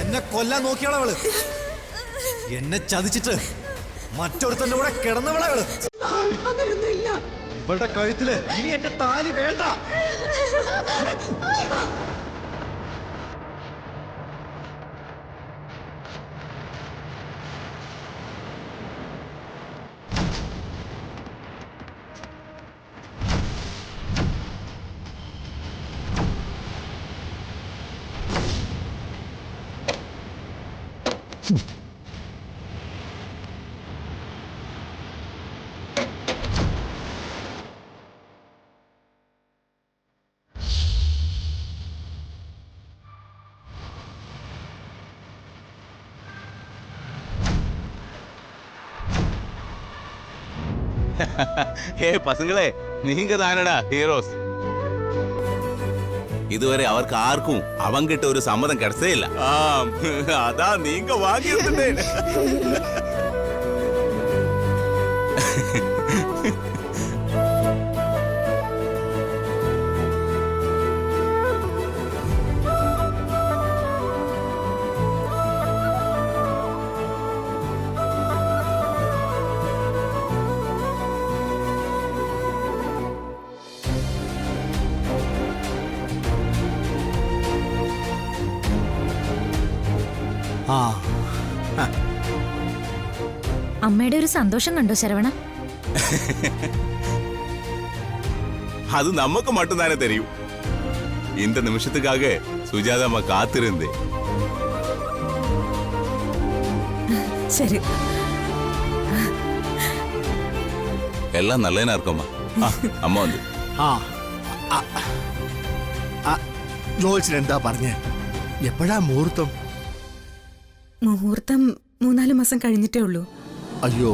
എന്നെ കൊല്ലാൻ നോക്കിയാളവള്. എന്നെ ചതിച്ചിട്ട് മറ്റൊരുത്തന്റെ കൂടെ കിടന്നവളവള്. ഇവളുടെ കഴുത്തില് ഇനി എന്റെ താലി വേണ്ട. ഹേ പസങ്ങളെ, നീങ്ക താനടാ ഹീറോസ്. ഇതുവരെ അവർക്ക് ആർക്കും അവൻ കിട്ട ഒരു സമ്മതം കിടസേയില്ല. അതാ നീങ്ക വാങ്ങിയിരുന്നേ. അമ്മയുടെ ഒരു സന്തോഷം കണ്ടോ ശരവണ? அது நமக்கு மட்டும் தானே தெரியும். இந்த நிமிஷத்துக்காக சுஜாதா அம்மா காத்திருந்தே. சரி, எல்லாம் நல்லேனா இருக்கோம்மா. அம்மா வந்து ജോത്സ്യൻ എന്താ പറഞ്ഞേ? എപ്പോഴാ മുഹൂർത്തം? മുഹൂർത്തം 3-4 മാസം കഴിഞ്ഞിട്ടേ ഉള്ളൂ. അയ്യോ,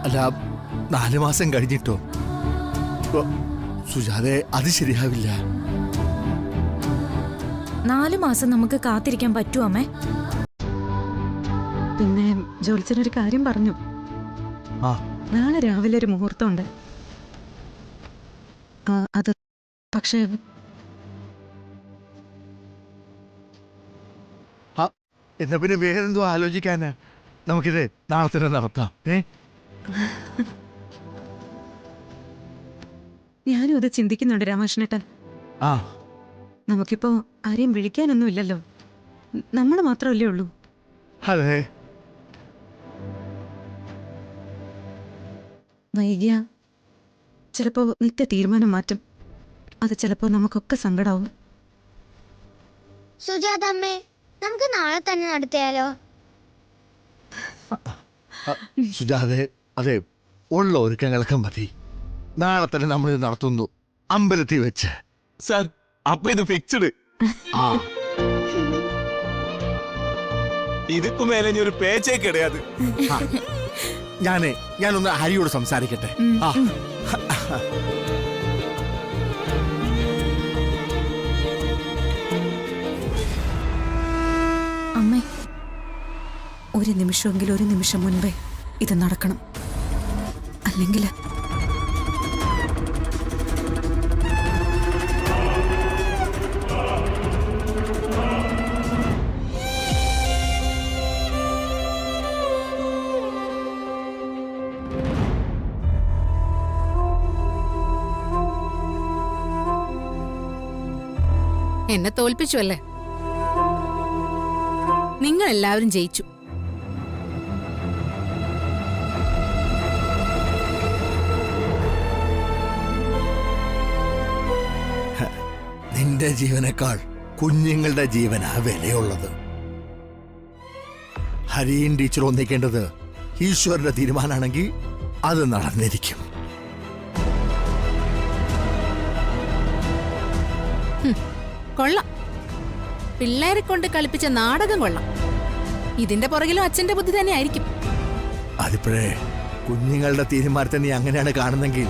അല്ല 4 മാസം കഴിഞ്ഞിട്ടോ? സുജാതെ, അത് ശരിയാവില്ല. 4 മാസം നമുക്ക് കാത്തിരിക്കാൻ പറ്റുമോ അമ്മേ? പിന്നെ ജോത്സ്യനൊരു കാര്യം പറഞ്ഞു. നാളെ രാവിലെ ഒരു മുഹൂർത്തം ഉണ്ട്. അത് പക്ഷേ എന്നാ പിന്നെ വേറെന്തോ ആലോചിക്കാനാ? നമുക്കിത് നാളെ തന്നെ നടത്താം. ഞാനും അത് ചിന്തിക്കുന്നുണ്ട് രാമകൃഷ്ണേട്ടൻ. നമുക്കിപ്പോ ആരെയും വിളിക്കാനൊന്നും ഇല്ലല്ലോ, നമ്മൾ മാത്രമല്ലേ ഉള്ളൂ. അതെ, വൈകിയ ചിലപ്പോ നിത്യ തീരുമാനം മാറ്റും. അത് ചിലപ്പോ നമുക്കൊക്കെ സങ്കടാവും. സുജാതമ്മേ, നമുക്ക് നാളെ തന്നെ നടത്തിയാലോ? സുജാതെ, അതെ, ഉള്ള ഒരുക്കങ്ങളൊക്കെ മതി. നാളെ തന്നെ നമ്മൾ ഇത് നടത്തുന്നു, അമ്പലത്തിൽ വെച്ച്. സാർ, അപ്പൊ ഇത് ഫിക്സ്ഡ്. ഇതുക്കു മേലെ ഇനി ഒരു പേച്ചേ കിടയാത്. ഞാനൊന്ന് ഹരിയോട് സംസാരിക്കട്ടെ. അമ്മേ, ഒരു നിമിഷമെങ്കിലും ഒരു നിമിഷം മുൻപേ ഇത് നടക്കണം. അല്ലെങ്കിൽ എന്നെ തോൽപ്പിച്ചു അല്ലേ? നിങ്ങൾ എല്ലാവരും ജയിച്ചു. നിന്റെ ജീവനേക്കാൾ കുഞ്ഞുങ്ങളുടെ ജീവനാ വിലയുള്ളത്. ഹരിയും ടീച്ചർ ഒന്നിക്കേണ്ടത് ഈശ്വരന്റെ തീരുമാനമാണെങ്കിൽ അത് നടന്നിരിക്കും. കൊള്ളാം, പിള്ളേരെ കൊണ്ട് കളിപ്പിച്ച നാടകം കൊള്ളാം. ഇതിന്റെ പുറകിലും അച്ഛന്റെ ബുദ്ധി തന്നെ ആയിരിക്കും. അതിപ്പോഴേ കുഞ്ഞുങ്ങളുടെ തീരുമാനത്തെ നീ അങ്ങനെയാണ് കാണുന്നെങ്കിൽ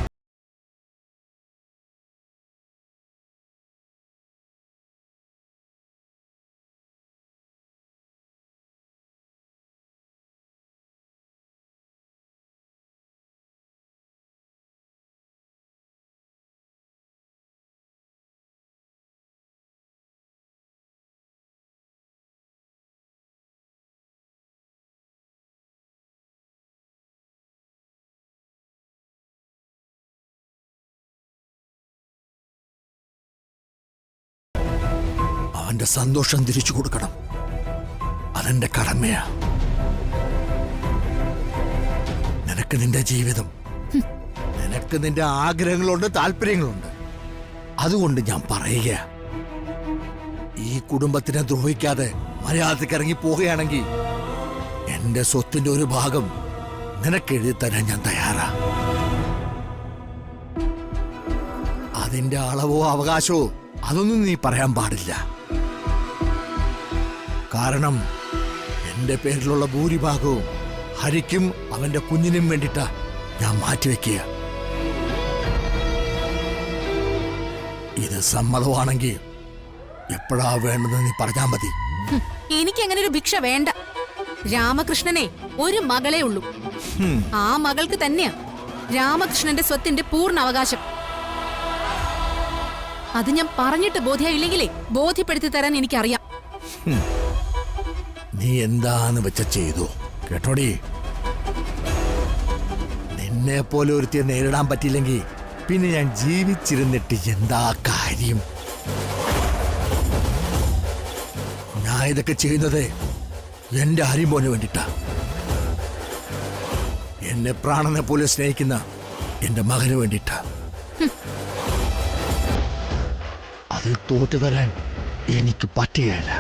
അവന്റെ സന്തോഷം തിരിച്ചു കൊടുക്കണം. അതെന്റെ കടമയാ. നിനക്ക് നിന്റെ ജീവിതം, നിനക്ക് നിന്റെ ആഗ്രഹങ്ങളുണ്ട്, താല്പര്യങ്ങളുണ്ട്. അതുകൊണ്ട് ഞാൻ പറയുക, ഈ കുടുംബത്തിനെ ദ്രോഹിക്കാതെ മര്യാദക്ക് ഇറങ്ങി പോവുകയാണെങ്കിൽ എന്റെ സ്വത്തിന്റെ ഒരു ഭാഗം നിനക്ക് എഴുതി തരാൻ ഞാൻ തയ്യാറാ. അതിന്റെ അളവോ അവകാശമോ അതൊന്നും നീ പറയാൻ പാടില്ല. കാരണം എന്റെ പേരിലുള്ള ഭൂരിഭാഗവും ഹരിക്കും അവന്റെ കുഞ്ഞിനും വേണ്ടിട്ടാ ഞാൻ മാറ്റിവെക്കുക. ഇത് സമ്മതമാണെങ്കിൽ എപ്പോഴാ വേണ്ടത് നീ പറഞ്ഞാ മതി. എനിക്ക് അങ്ങനെ ഒരു ഭിക്ഷ വേണ്ട. രാമകൃഷ്ണനെ ഒരു മകളെ ഉള്ളൂ. ആ മകൾക്ക് തന്നെയാ രാമകൃഷ്ണന്റെ സ്വത്തിന്റെ പൂർണ്ണ അവകാശം. അത് ഞാൻ പറഞ്ഞിട്ട് ബോധ്യമില്ലെങ്കിലേ ബോധ്യപ്പെടുത്തി തരാൻ എനിക്കറിയാം. നീ എന്താന്ന് വെച്ച ചെയ്തു കേട്ടോടി. നിന്നെ പോലെ ഒരുത്തിയെ നേരിടാൻ പറ്റിയില്ലെങ്കിൽ പിന്നെ ഞാൻ ജീവിച്ചിരുന്നിട്ട് എന്താ കാര്യം? ഞാൻ ഇതൊക്കെ ചെയ്യുന്നത് എന്റെ ഹരിമോന് വേണ്ടിട്ടാ. എന്നെ പ്രാണനെ പോലെ സ്നേഹിക്കുന്ന എന്റെ മകന് വേണ്ടിട്ടാ. അത് തോറ്റു തരാൻ എനിക്ക് പറ്റുകയില്ല.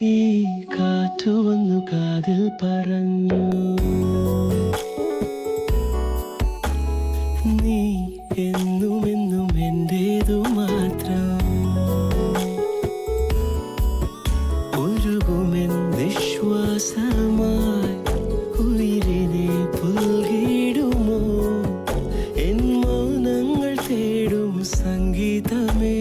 ഈ കാറ്റു വന്നു കാതിൽ പറഞ്ഞു, നീ എന്നും എന്നും എന്റേതു മാത്രം. ഒഴുകുമെൻ വിശ്വാസമായി ഉയിരിനെ പുൽകിടുമോ എൻ മൗനങ്ങൾ തേടും സംഗീതമേ.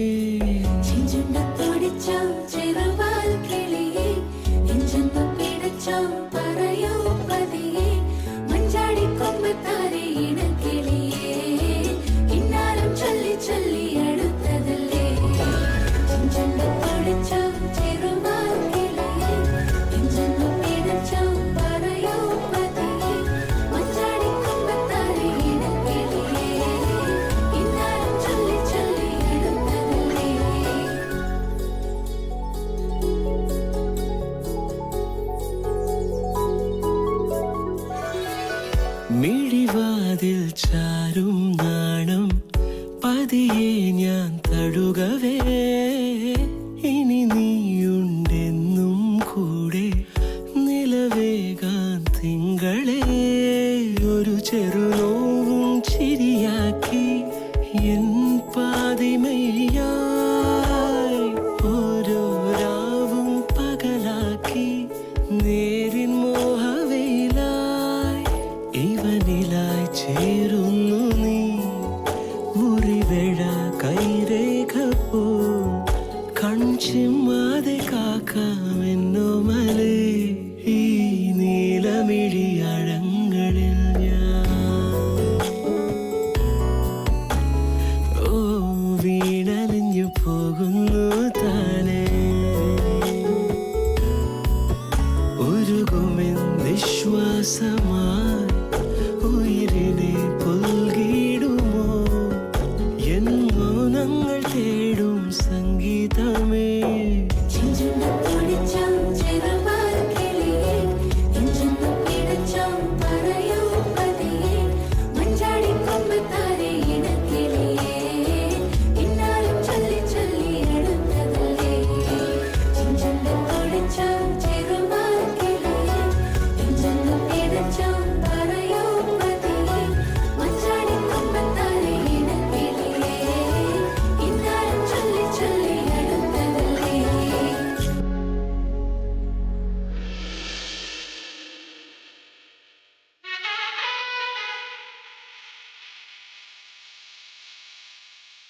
മിഴിവാതിൽ ചാരും നാണം പതിയെ ഞാൻ തഴുകവേ, ഇനി നീയുണ്ടെന്നും കൂടെ നിലവേകാൻ തിങ്കളെ. ഒരു ചെറുനോവും ചിരിയാക്കി എൻ പാതിമയായി ഓരോ രാവും പകലാക്കി നേരിൻ മോഹവയിലായി ഇവനിലായി ചേരുന്നു നീ. മുറിവേഴ കൈരേഖ പോ കൺചിമ്മാതെ കാക്കാമെന്നോ മലേ ഈ നീലമിഴിയഴങ്ങളിൽ ഞാൻ. ഓ വീണലിഞ്ഞു പോകുന്നു താനേ. ഉരുകുമെൻ വിശ്വാസമായി ഉയിരിനെ പുൽകിടുമോ എൻ മൗനങ്ങൾ തേടും സംഗീതമേ.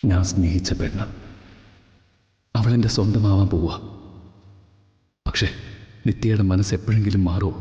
ഞാൻ സ്നേഹിച്ച പെണ്ണ് അവളെൻ്റെ സ്വന്തമാവാൻ പോവുക. പക്ഷേ നിത്യയുടെ മനസ്സ് എപ്പോഴെങ്കിലും മാറുമോ?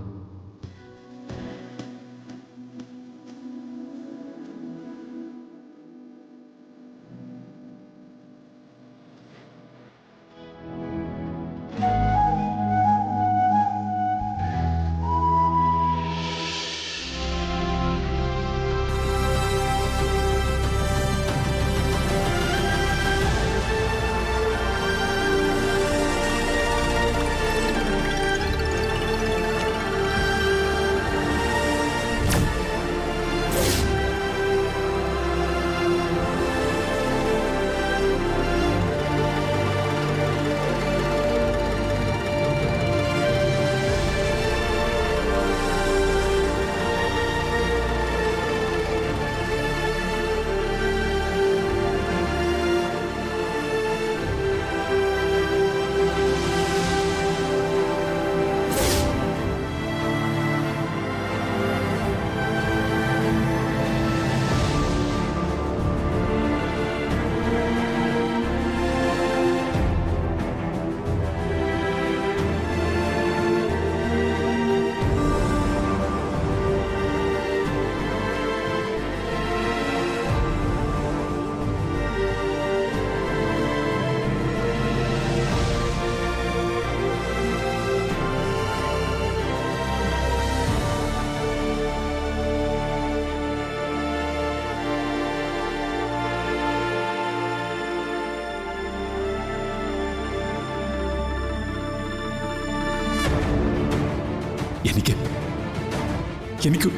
എനിക്ക്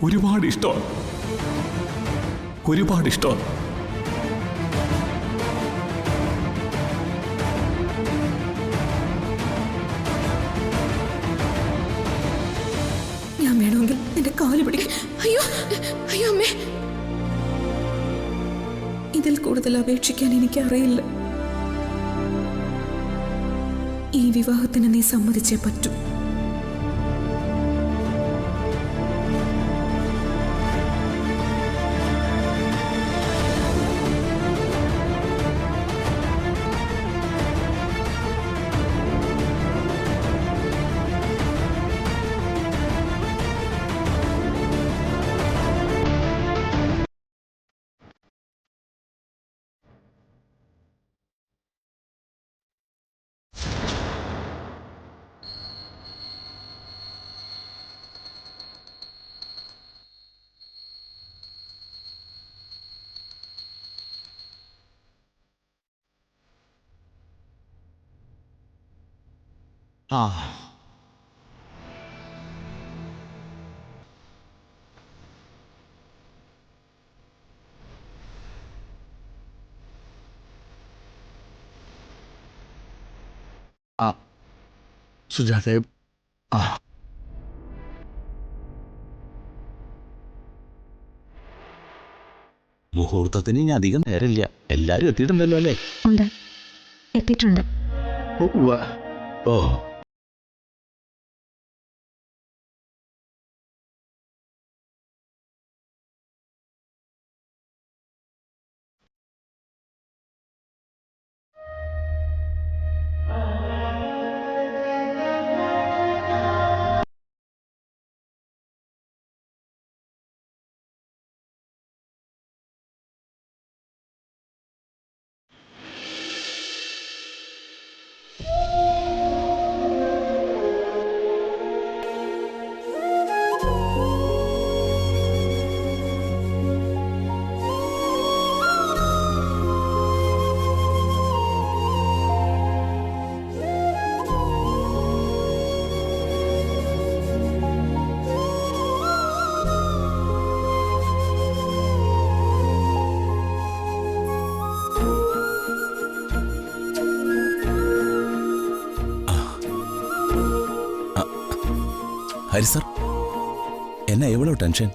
ഒരുപാട് ഇഷ്ടമാണ്. ഞാൻ വേണമെങ്കിൽ എന്റെ കാല് പിടിക്കും. അയ്യോ അയ്യോ അമ്മേ, ഇതിൽ കൂടുതൽ അപേക്ഷിക്കാൻ എനിക്കറിയില്ല. ഈ വിവാഹത്തിന് നീ സമ്മതിച്ചേ പറ്റൂ. ആ ആ സുജാതേ, ആ മുഹൂർത്തത്തിന് ഇനി അധികം നേരമില്ല. എല്ലാരും എത്തിയിട്ടുണ്ടല്ലോ അല്ലേ? ഉണ്ട്, എത്തിയിട്ടുണ്ട്. ഓ ஹரி சார், என்ன எவ்வளவு டென்ஷன்?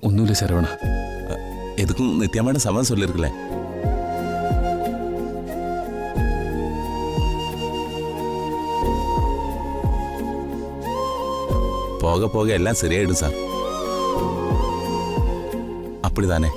ஒன்றும் இல்லை சரவணா. எதுக்கும் நித்யாமான சம்மதம் சொல்லியிருக்கல. போக போக எல்லாம் சரியாயிடும் சார். அப்படிதானே?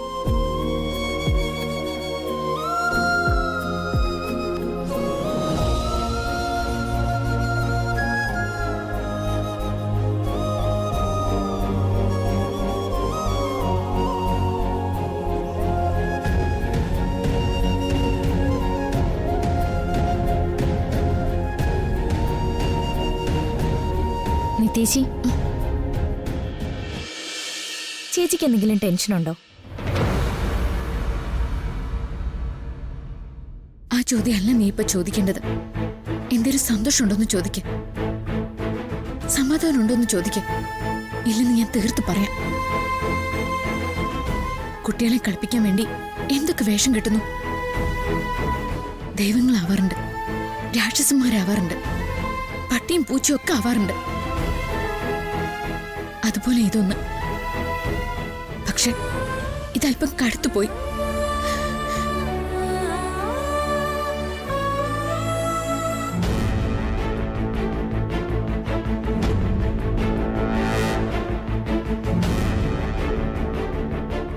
നിത്യേച്ചി, ചേച്ചിക്ക് എന്തെങ്കിലും ടെൻഷനുണ്ടോ? ആ ചോദ്യമല്ല നീ ഇപ്പൊ ചോദിക്കേണ്ടത്. എന്തൊരു സന്തോഷമുണ്ടോന്ന് ചോദിക്ക, സമാധാനം ഉണ്ടോന്ന് ചോദിക്ക. ഇല്ലെന്ന് ഞാൻ തീർത്ത് പറയാം. കുട്ടികളെ കളിപ്പിക്കാൻ വേണ്ടി എന്തൊക്കെ വേഷം കെട്ടുന്നു. ദൈവങ്ങളാവാറുണ്ട്, രാക്ഷസന്മാരാവാറുണ്ട്, പട്ടിയും പൂച്ചയും ഒക്കെ ആവാറുണ്ട്. അതുപോലെ ഇതൊന്ന്. പക്ഷെ ഇതല്പം കടുത്തുപോയി.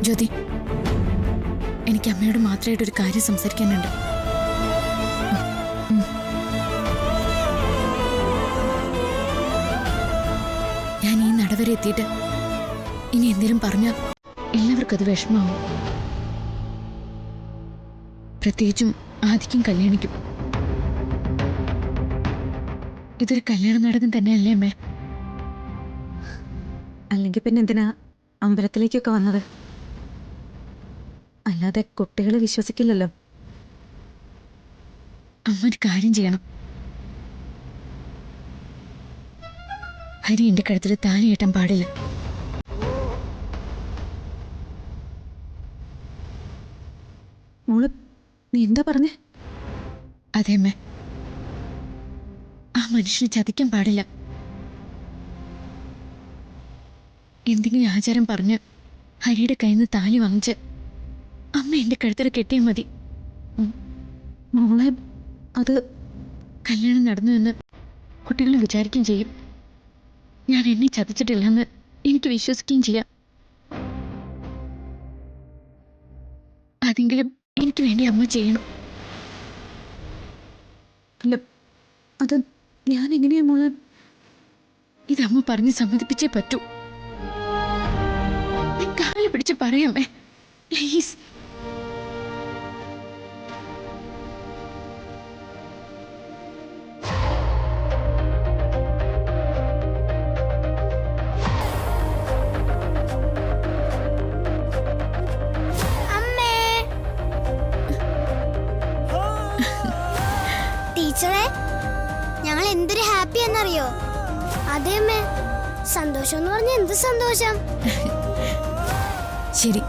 ജ്യോതി, എനിക്ക് അമ്മയോട് മാത്രമായിട്ടൊരു കാര്യം സംസാരിക്കാനുണ്ട്. ഞാൻ ഈ നടവരെ എത്തിയിട്ട് ഇനി എന്തെങ്കിലും പറഞ്ഞാൽ എല്ലാവർക്കും അത് വിഷമാവും. പ്രത്യേകിച്ചും ആദിക്കും കല്യാണിക്കും. ഇതൊരു കല്യാണ നാടകം തന്നെയല്ലേ അമ്മേ? അല്ലെങ്കിൽ പിന്നെ എന്തിനാ അമ്പലത്തിലേക്കൊക്കെ വന്നത്? അല്ലാതെ കുട്ടികളെ വിശ്വസിക്കില്ലല്ലോ. അമ്മ ഒരു കാര്യം ചെയ്യണം. ഹരി എന്റെ കഴുത്തിൽ താലി കെട്ടാൻ പാടില്ല. മോള് നീ എന്താ പറഞ്ഞേ? അതെ അമ്മേ, ആ മനുഷ്യനെ ചതിക്കാൻ പാടില്ല. എന്തെങ്കിലും ആചാരം പറഞ്ഞ് ഹരിയുടെ കയ്യിൽ നിന്ന് താലി വാങ്ങിച്ച് അമ്മ എന്റെ കഴുത്തിൽ കെട്ടിയാൽ മതി. മോളെ, അത് കല്യാണം നടന്നു എന്ന് കുട്ടികൾ വിചാരിക്കുകയും ചെയ്യും. ഞാൻ എന്നെ ചതിച്ചിട്ടില്ലെന്ന് എനിക്ക് വിശ്വസിക്കുകയും ചെയ്യാം. അതെങ്കിലും എനിക്ക് വേണ്ടി അമ്മ ചെയ്യണം. അല്ല, അത് ഞാൻ എങ്ങനെയാ മോളെ? ഇതമ്മ പറഞ്ഞ് സമ്മതിപ്പിച്ചേ പറ്റൂ. കാല് പിടിച്ച് പറയാമേ, പ്ലീസ്. അമ്മേ, ടീച്ചറെ, ഞങ്ങൾ എന്തൊരു ഹാപ്പി എന്നറിയോ? അതെ അമ്മേ, സന്തോഷം എന്ന് പറഞ്ഞ എന്ത് സന്തോഷം. ശരി,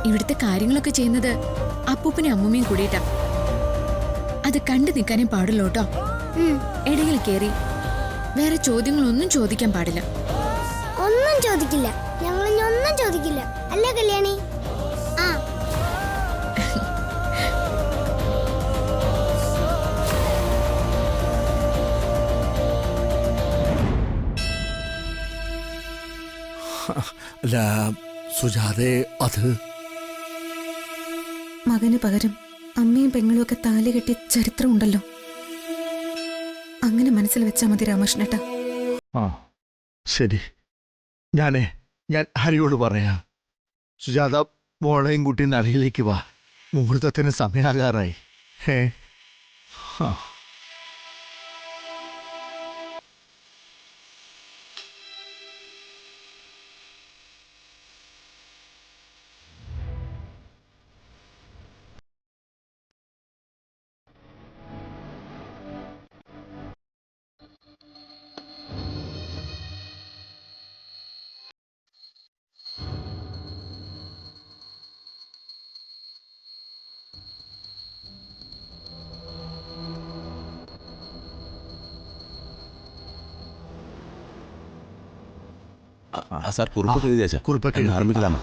ഇവിടുത്തെ കാര്യങ്ങളൊക്കെ ചെയ്യുന്നത് അപ്പൂപ്പനും അമ്മൂമ്മയും കൂടിയിട്ടാ. അത് കണ്ടു നിൽക്കാനേ പാടുള്ളൂ കേട്ടോ. ഇടയിൽ കയറി വേറെ ചോദ്യങ്ങളൊന്നും ചോദിക്കാൻ പാടില്ല. ഒന്നും ചോദിക്കില്ല, ഞങ്ങൾ ഇനി ഒന്നും ചോദിക്കില്ല. അല്ലേ കല്യാണി? ആ. അല്ല സുജാതെ, അത് മകന് പകരം അമ്മയും പെങ്ങളും ഒക്കെ താലി കെട്ടിയ ചരിത്രമുണ്ടല്ലോ. അങ്ങനെ മനസ്സിൽ വെച്ചാൽ മതി രാമകൃഷ്ണേട്ടാ. ആ ശരി, ഞാൻ ഹരിയോട് പറയാം. സുജാത, മോളെയും കുട്ടി നരയിലേക്ക് വാ. മുഹൂർത്തത്തിന് സമയാകാറായി. ആ സാർ കുറിപ്പൊക്കെ എഴുതിയാച്ചാ കുറിപ്പൊക്കെ ആരംഭിക്കലാമോ?